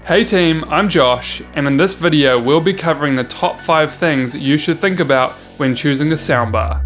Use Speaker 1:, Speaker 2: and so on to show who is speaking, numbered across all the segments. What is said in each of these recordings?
Speaker 1: Hey team, I'm Josh, and in this video we'll be covering the top 5 things you should think about when choosing a soundbar.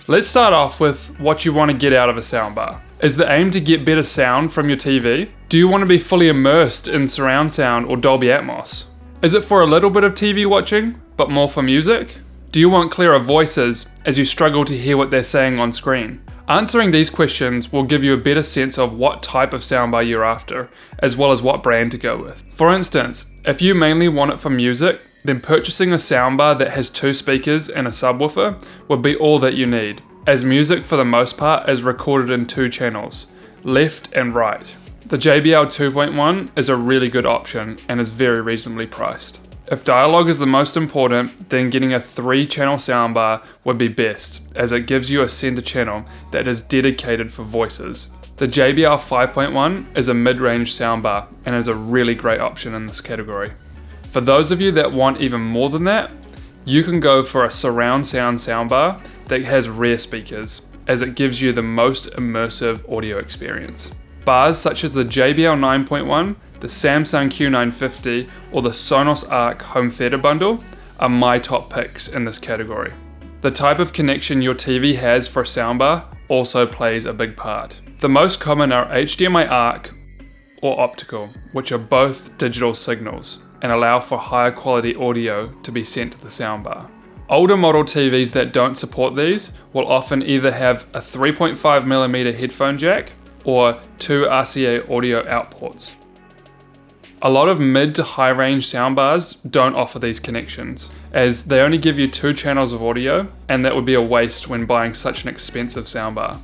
Speaker 1: Let's start off with what you want to get out of a soundbar. Is the aim to get better sound from your TV? Do you want to be fully immersed in surround sound or Dolby Atmos? Is it for a little bit of TV watching, but more for music? Do you want clearer voices as you struggle to hear what they're saying on screen? Answering these questions will give you a better sense of what type of soundbar you're after, as well as what brand to go with. For instance, if you mainly want it for music, then purchasing a soundbar that has 2 speakers and a subwoofer would be all that you need, as music for the most part is recorded in 2 channels, left and right. The JBL 2.1 is a really good option and is very reasonably priced. If dialogue is the most important, then getting a 3-channel soundbar would be best, as it gives you a center channel that is dedicated for voices. The JBL 5.1 is a mid-range soundbar and is a really great option in this category. For those of you that want even more than that, you can go for a surround sound soundbar that has rear speakers, as it gives you the most immersive audio experience. Bars such as the JBL 9.1, the Samsung Q950, or the Sonos Arc Home Theater Bundle are my top picks in this category. The type of connection your TV has for a soundbar also plays a big part. The most common are HDMI ARC or optical, which are both digital signals and allow for higher quality audio to be sent to the soundbar. Older model TVs that don't support these will often either have a 3.5mm headphone jack or 2 RCA audio outputs. A lot of mid to high range soundbars don't offer these connections, as they only give you 2 channels of audio, and that would be a waste when buying such an expensive soundbar.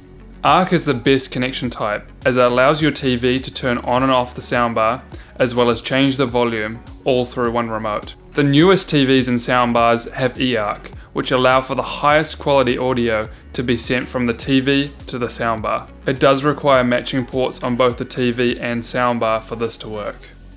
Speaker 1: ARC is the best connection type, as it allows your TV to turn on and off the soundbar, as well as change the volume, all through one remote. The newest TVs and soundbars have eARC, which allow for the highest quality audio to be sent from the TV to the soundbar. It does require matching ports on both the TV and soundbar for this to work.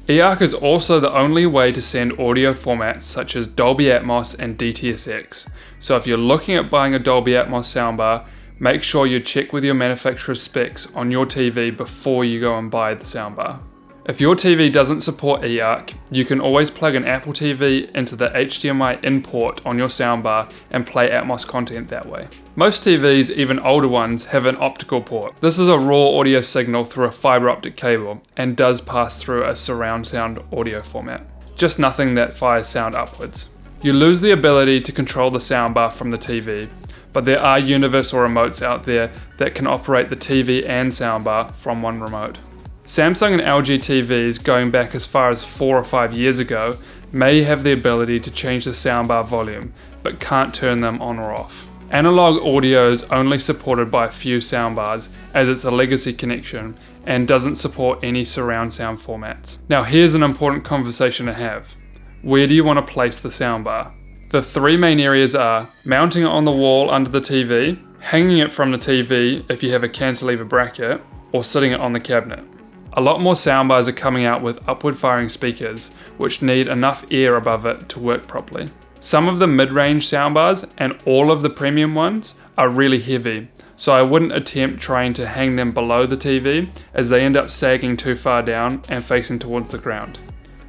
Speaker 1: eARC is also the only way to send audio formats such as Dolby Atmos and DTS:X, so if you're looking at buying a Dolby Atmos soundbar, make sure you check with your manufacturer's specs on your TV before you go and buy the soundbar. If your TV doesn't support eARC, you can always plug an Apple TV into the HDMI in port on your soundbar and play Atmos content that way. Most TVs, even older ones, have an optical port. This is a raw audio signal through a fiber optic cable and does pass through a surround sound audio format, just nothing that fires sound upwards. You lose the ability to control the soundbar from the TV, but there are universal remotes out there that can operate the TV and soundbar from one remote. Samsung and LG TVs going back as far as 4 or 5 years ago may have the ability to change the soundbar volume, but can't turn them on or off. Analog audio is only supported by a few soundbars, as it's a legacy connection and doesn't support any surround sound formats. Now here's an important conversation to have. Where do you want to place the soundbar? The 3 main areas are mounting it on the wall under the TV, hanging it from the TV if you have a cantilever bracket, or sitting it on the cabinet. A lot more soundbars are coming out with upward firing speakers, which need enough air above it to work properly. Some of the mid-range soundbars and all of the premium ones are really heavy, so I wouldn't attempt trying to hang them below the TV, as they end up sagging too far down and facing towards the ground.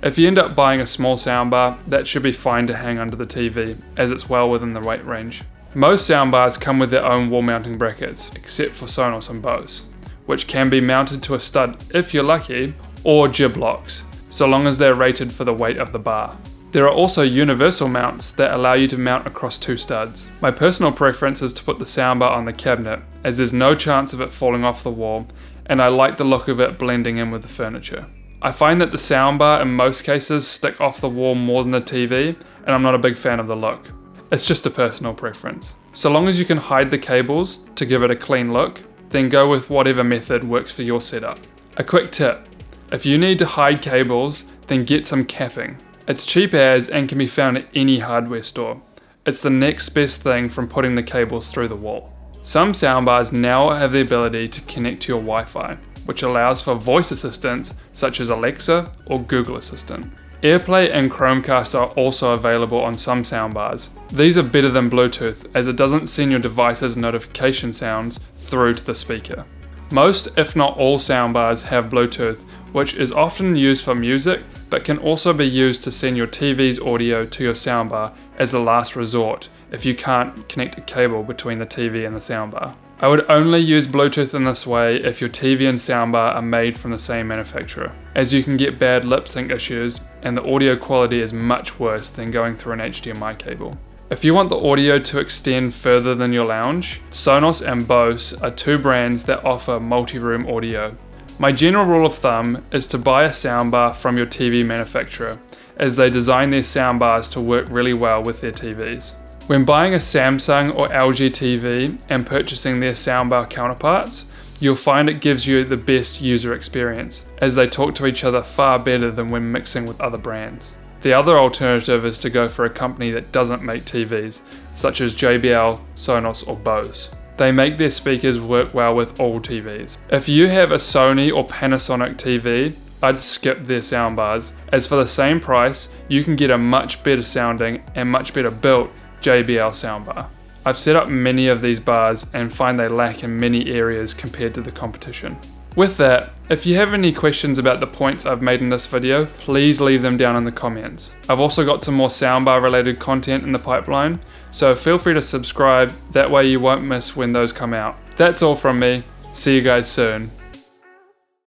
Speaker 1: If you end up buying a small soundbar, that should be fine to hang under the TV, as it's well within the weight range. Most soundbars come with their own wall mounting brackets, except for Sonos and Bose, which can be mounted to a stud if you're lucky, or jib locks, so long as they're rated for the weight of the bar. There are also universal mounts that allow you to mount across 2 studs. My personal preference is to put the soundbar on the cabinet, as there's no chance of it falling off the wall, and I like the look of it blending in with the furniture. I find that the soundbar in most cases stick off the wall more than the TV, and I'm not a big fan of the look. It's just a personal preference. So long as you can hide the cables to give it a clean look, then go with whatever method works for your setup. A quick tip, if you need to hide cables, then get some capping. It's cheap as and can be found at any hardware store. It's the next best thing from putting the cables through the wall. Some soundbars now have the ability to connect to your Wi-Fi, which allows for voice assistants such as Alexa or Google Assistant. AirPlay and Chromecast are also available on some soundbars. These are better than Bluetooth as it doesn't send your device's notification sounds through to the speaker. Most, if not all, soundbars have Bluetooth, which is often used for music, but can also be used to send your TV's audio to your soundbar as a last resort if you can't connect a cable between the TV and the soundbar. I would only use Bluetooth in this way if your TV and soundbar are made from the same manufacturer, as you can get bad lip sync issues and the audio quality is much worse than going through an HDMI cable. If you want the audio to extend further than your lounge, Sonos and Bose are two brands that offer multi-room audio. My general rule of thumb is to buy a soundbar from your TV manufacturer, as they design their soundbars to work really well with their TVs. When buying a Samsung or LG TV and purchasing their soundbar counterparts, you'll find it gives you the best user experience, as they talk to each other far better than when mixing with other brands. The other alternative is to go for a company that doesn't make TVs, such as JBL, Sonos or Bose. They make their speakers work well with all TVs. If you have a Sony or Panasonic TV, I'd skip their soundbars, as for the same price, you can get a much better sounding and much better built JBL soundbar. I've set up many of these bars and find they lack in many areas compared to the competition. With that, if you have any questions about the points I've made in this video, please leave them down in the comments. I've also got some more soundbar related content in the pipeline, so feel free to subscribe, that way you won't miss when those come out. That's all from me, see you guys soon.